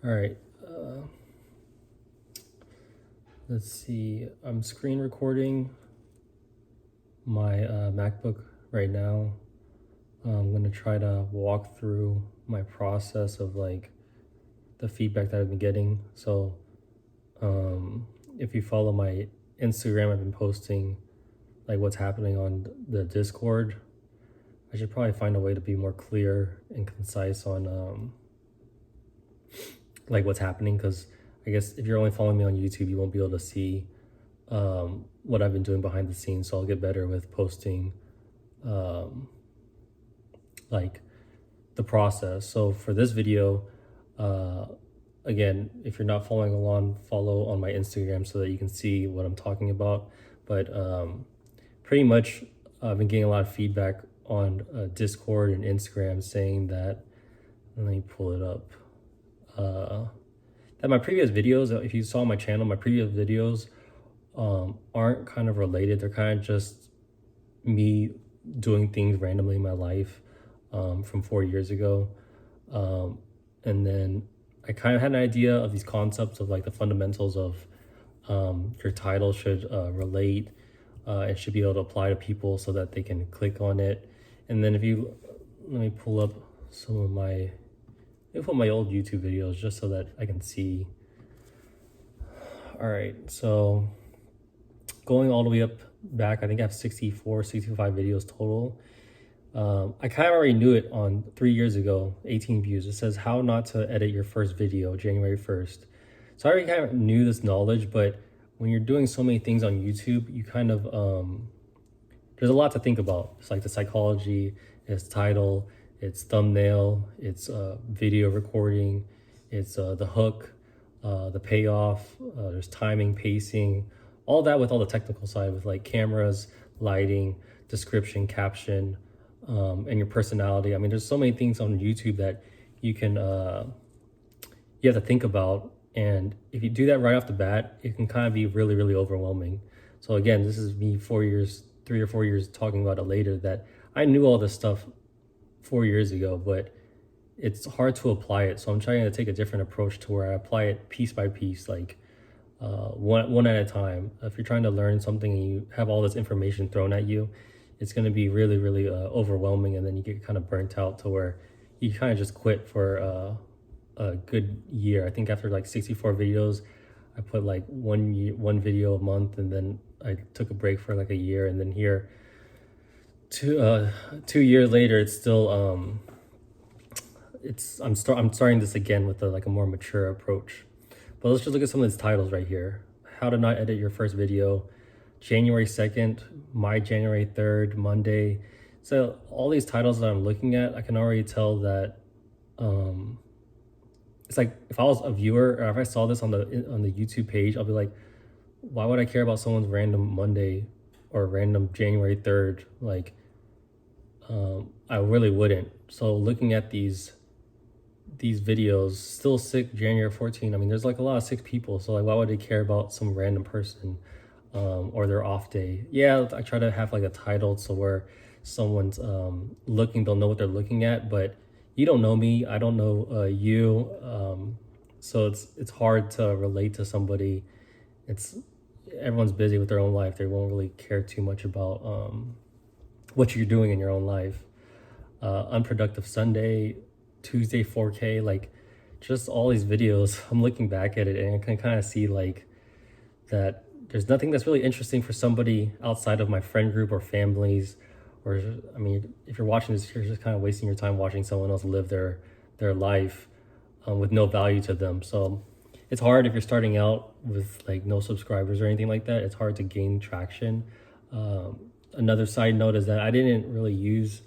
All right. Let's see. I'm screen recording my MacBook right now. I'm gonna try to walk through my process of like the feedback that I've been getting. So, if you follow my Instagram, I've been posting like what's happening on the Discord. I should probably find a way to be more clear and concise on like what's happening, because I guess if you're only following me on YouTube, you won't be able to see what I've been doing behind the scenes. So I'll get better with posting um, like the process. So for this video, uh, again, if you're not following along, follow on my Instagram so that you can see what I'm talking about. But pretty much, I've been getting a lot of feedback on Discord and Instagram saying that, let me pull it up, that my previous videos, if you saw my channel, my previous videos aren't kind of related. They're kind of just me doing things randomly in my life from 4 years ago. And then I kind of had an idea of these concepts of like the fundamentals of your title should relate. It should be able to apply to people so that they can click on it. And then if you, let me pull up some of my, let me put my old YouTube videos just so that I can see. All right, so going all the way up back, I think I have 65 videos total. I kind of already knew it on 3 years ago, 18 views. It says how not to edit your first video, January 1st. So I already kind of knew this knowledge, but when you're doing so many things on YouTube, you kind of, there's a lot to think about. It's like the psychology, it's title, it's thumbnail, it's video recording, it's the hook, the payoff, there's timing, pacing, all that with all the technical side with like cameras, lighting, description, caption, and your personality. I mean, there's so many things on YouTube that you can, you have to think about. And if you do that right off the bat, it can kind of be really, really overwhelming. So again, this is me 3 or 4 years talking about it later, that I knew all this stuff 4 years ago, but it's hard to apply it. So I'm trying to take a different approach to where I apply it piece by piece, like one at a time. If you're trying to learn something and you have all this information thrown at you, it's going to be really, really overwhelming, and then you get kind of burnt out to where you kind of just quit for a good year. I think after like 64 videos, I put like one video a month, and then I took a break for like a year, and then here, 2 years later, it's still I'm starting this again with like a more mature approach. But let's just look at some of these titles right here. How to not edit your first video, January 2nd, my January 3rd, Monday. So all these titles that I'm looking at, I can already tell that it's like if I was a viewer or if I saw this on the YouTube page, I'll be like, why would I care about someone's random Monday or random January 3rd? Like, I really wouldn't. So looking at these videos, still sick January 14. I mean, there's like a lot of sick people. So like, why would they care about some random person or their off day? Yeah, I try to have like a title so where someone's looking, they'll know what they're looking at, but you don't know me, I don't know you. So it's hard to relate to somebody. Everyone's busy with their own life. They won't really care too much about what you're doing in your own life. Unproductive Sunday, Tuesday 4K, like just all these videos. I'm looking back at it and I can kind of see like that there's nothing that's really interesting for somebody outside of my friend group or families. Or I mean, if you're watching this, you're just kind of wasting your time watching someone else live their life with no value to them. So it's hard if you're starting out with like no subscribers or anything like that. It's hard to gain traction. Another side note is that I didn't really use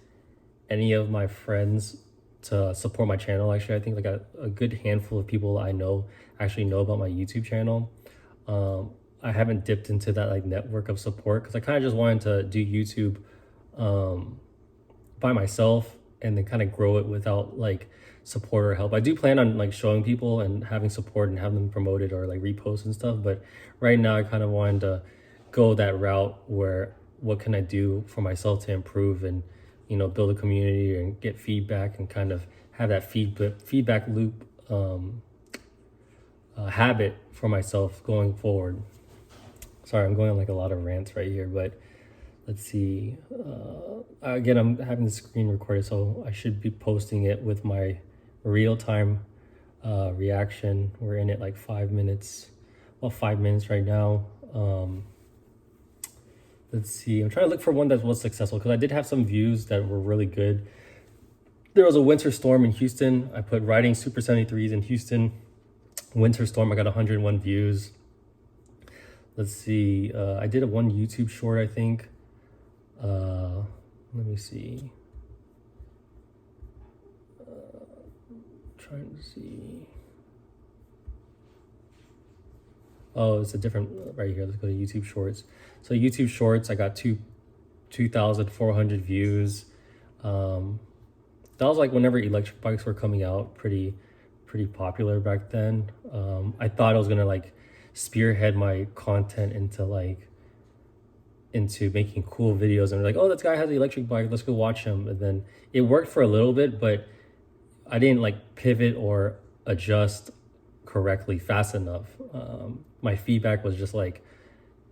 any of my friends to support my channel. Actually, I think like a good handful of people I know actually know about my YouTube channel. I haven't dipped into that like network of support because I kind of just wanted to do YouTube by myself and then kind of grow it without like support or help. I do plan on like showing people and having support and having them promoted or like repost and stuff, but right now I kind of wanted to go that route where what can I do for myself to improve and, you know, build a community and get feedback and kind of have that feedback loop habit for myself going forward. Sorry, I'm going on like a lot of rants right here, but let's see. Again, I'm having the screen recorded, so I should be posting it with my real-time reaction. We're in it like 5 minutes, well, 5 minutes right now. Let's see. I'm trying to look for one that was successful because I did have some views that were really good. There was a winter storm in Houston. I put riding Super 73s in Houston. Winter storm, I got 101 views. Let's see. I did one YouTube short, I think. Let me see. Trying to see. Oh, it's a different right here. Let's go to YouTube Shorts. So YouTube Shorts, I got 2,400 views. That was like whenever electric bikes were coming out, pretty popular back then. I thought I was gonna like spearhead my content into making cool videos, and like, oh, this guy has an electric bike, let's go watch him. And then it worked for a little bit, but I didn't like pivot or adjust correctly fast enough. My feedback was just like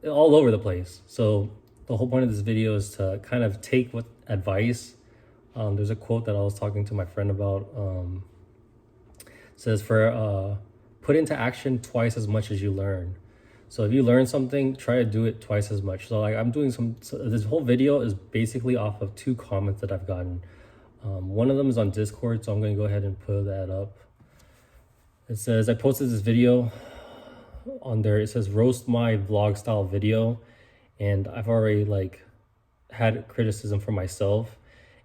all over the place. So the whole point of this video is to kind of take what advice. There's a quote that I was talking to my friend about. Says put into action twice as much as you learn. So if you learn something, try to do it twice as much. So like I'm doing this whole video is basically off of 2 comments that I've gotten. One of them is on Discord, so I'm going to go ahead and put that up. It says, I posted this video on there. It says roast my vlog style video, and I've already like had criticism for myself.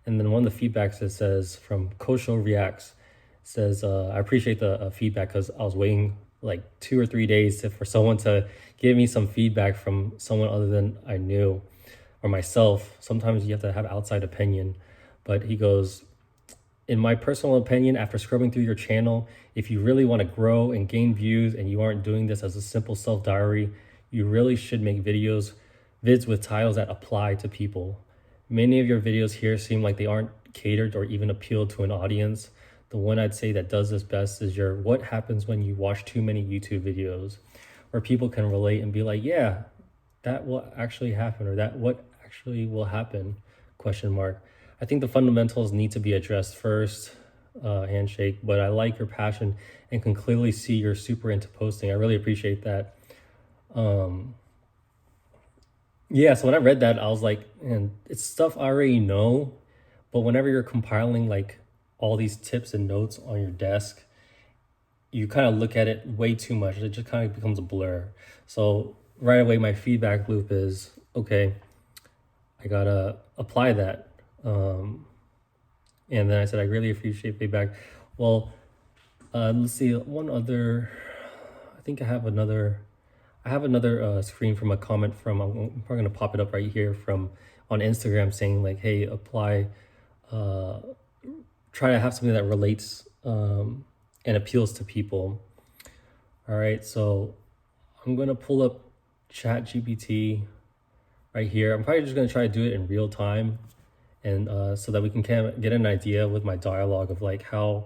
And then one of the feedbacks that says from Kosho Reacts says, I appreciate the feedback because I was waiting like 2 or 3 days for someone to give me some feedback from someone other than I knew or myself. Sometimes you have to have outside opinion. But he goes, in my personal opinion, after scrubbing through your channel, if you really want to grow and gain views and you aren't doing this as a simple self-diary, you really should make vids with titles that apply to people. Many of your videos here seem like they aren't catered or even appeal to an audience. The one I'd say that does this best is your what happens when you watch too many YouTube videos, where people can relate and be like, yeah, that will actually happen, or that what actually will happen, ? I think the fundamentals need to be addressed first, handshake, but I like your passion and can clearly see you're super into posting. I really appreciate that. Yeah, so when I read that, I was like, man, it's stuff I already know, but whenever you're compiling like all these tips and notes on your desk, you kind of look at it way too much. It just kind of becomes a blur. So right away, my feedback loop is, okay, I gotta apply that. And then I said, I really appreciate feedback. Well, let's see, one other, I think I have another screen from a comment from, I'm probably gonna pop it up right here from on Instagram saying like, hey, apply, try to have something that relates and appeals to people. All right, so I'm gonna pull up ChatGPT right here. I'm probably just gonna try to do it in real time, and so that we can kind of get an idea with my dialogue of like how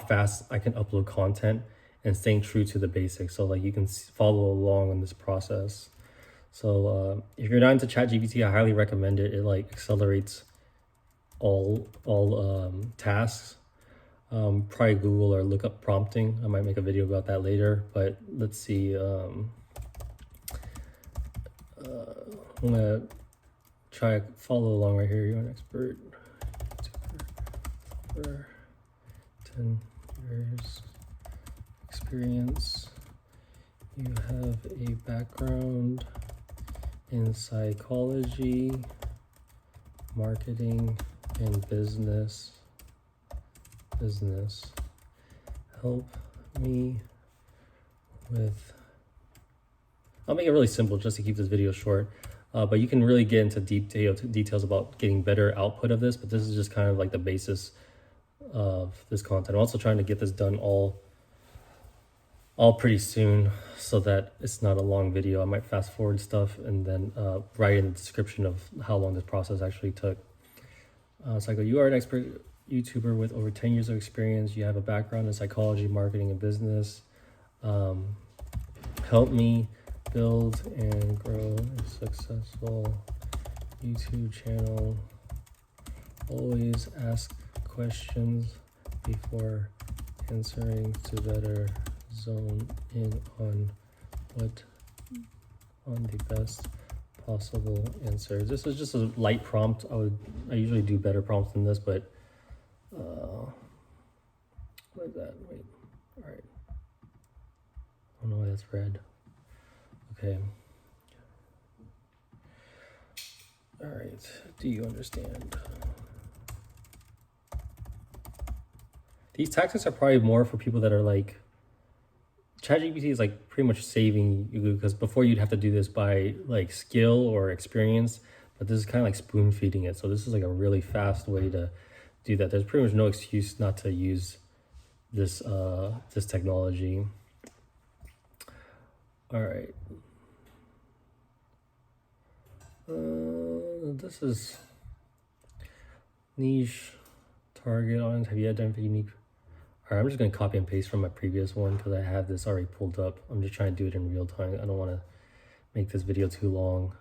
fast I can upload content and staying true to the basics. So like you can follow along in this process. So if you're not into ChatGPT, I highly recommend it. It like accelerates all tasks. Probably Google or look up prompting. I might make a video about that later, but let's see. I'm gonna try to follow along right here. You're an expert, 10 years experience. You have a background in psychology, marketing, and business. Help me with, I'll make it really simple just to keep this video short, but you can really get into details about getting better output of this, but this is just kind of like the basis of this content. I'm also trying to get this done all pretty soon so that it's not a long video. I might fast forward stuff and then write in the description of how long this process actually took. So I go, you are an expert YouTuber with over 10 years of experience. You have a background in psychology, marketing, and business. Help me build and grow a successful YouTube channel. Always ask questions before answering to better zone in on the best possible answer. This is just a light prompt. I usually do better prompts than this, but what is that? Wait, all right. I don't know why that's red. Okay. All right. Do you understand? These tactics are probably more for people that are like, ChatGPT is like pretty much saving you, because before you'd have to do this by like skill or experience, but this is kind of like spoon feeding it. So this is like a really fast way to do that. There's pretty much no excuse not to use this this technology. All right. This is niche target audience. Have you identified unique? All right, I'm just gonna copy and paste from my previous one because I have this already pulled up. I'm just trying to do it in real time. I don't want to make this video too long.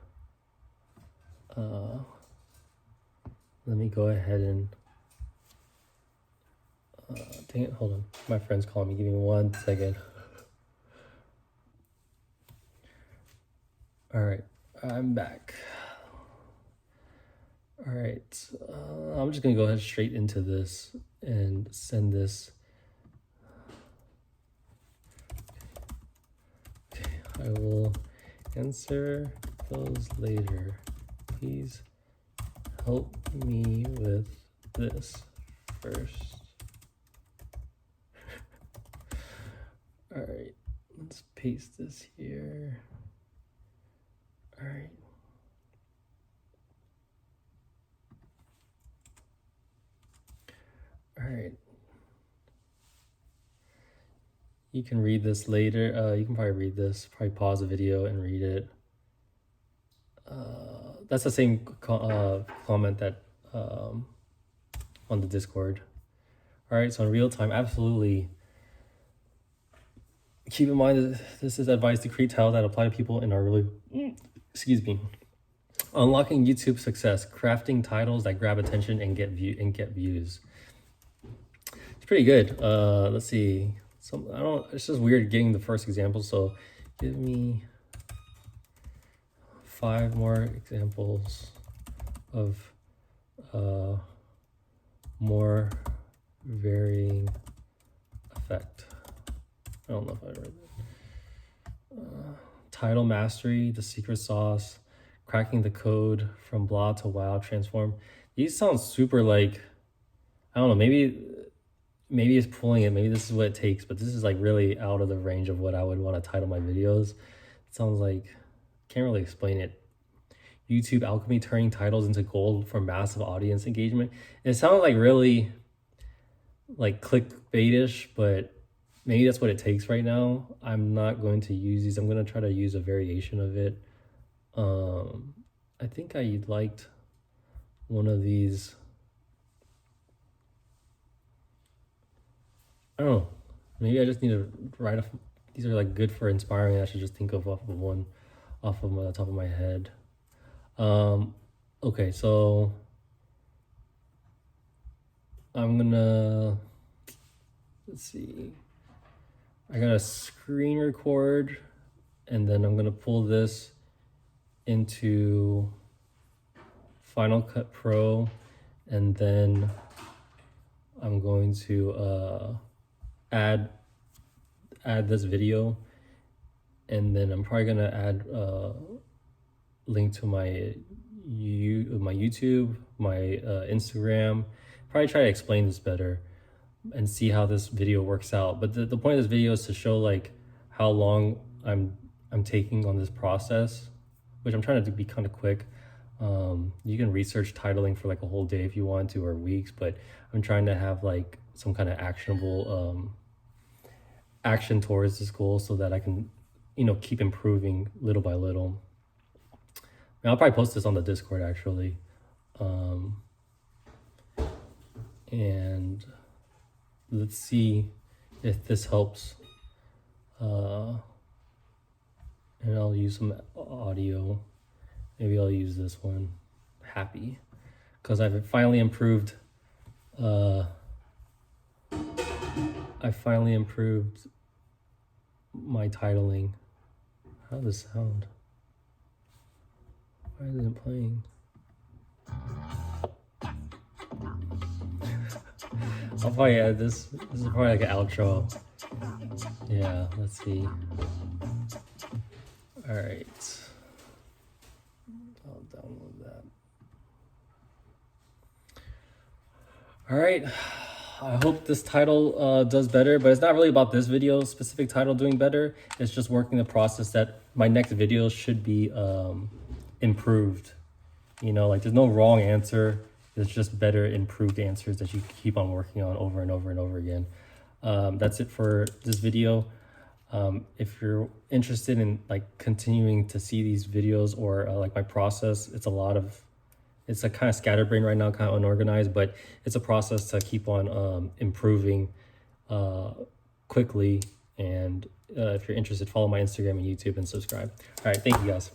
Let me go ahead and dang it, hold on. My friend's calling me. Give me 1 second. All right, I'm back. All right, I'm just gonna go ahead straight into this and send this. Okay, I will answer those later. Please help me with this first. All right, let's paste this here. All right. All right. You can read this later. You can probably read this, probably pause the video and read it. That's the same comment that on the Discord. All right, so in real time, absolutely. Keep in mind that this is advice to create titles that apply to people in our really, excuse me, unlocking YouTube success, crafting titles that grab attention and get views. It's pretty good. Let's see. It's just weird getting the first example. So give me 5 more examples of more varying effect. I don't know if I read that. Title mastery, the secret sauce, cracking the code from blah to wow, transform. These sound super like, I don't know, maybe it's pulling it, maybe this is what it takes, but this is like really out of the range of what I would want to title my videos. It sounds like, can't really explain it. YouTube alchemy, turning titles into gold for massive audience engagement. It sounded like really like clickbaitish, but maybe that's what it takes right now. I'm not going to use these. I'm going to try to use a variation of it. I think I liked one of these. I don't know. Maybe I just need to write off. These are like good for inspiring. I should just think of off of one, off of the top of my head. Okay, so I'm gonna, let's see. I got a screen record, and then I'm gonna pull this into Final Cut Pro, and then I'm going to add this video, and then I'm probably gonna add link to my YouTube, my Instagram. Probably try to explain this better and see how this video works out. But the point of this video is to show like how long I'm taking on this process, which I'm trying to be kind of quick. You can research titling for like a whole day if you want to, or weeks, but I'm trying to have like some kind of actionable action towards this goal so that I can, keep improving little by little. I'll probably post this on the Discord actually. And let's see if this helps And I'll use some audio. Maybe I'll use this one, happy, because I've finally improved. I finally improved my titling. How does this sound? Why isn't it playing? I'll probably add this. This is probably like an outro. Yeah, let's see. All right. I'll download that. All right. I hope this title does better, but it's not really about this video specific title doing better. It's just working the process that my next video should be improved. You know, like there's no wrong answer. It's just better improved answers that you keep on working on over and over and over again. That's it for this video. If you're interested in like continuing to see these videos or like my process, it's a kind of scatterbrained right now, kind of unorganized, but it's a process to keep on improving quickly. And if you're interested, follow my Instagram and YouTube and subscribe. All right, thank you guys.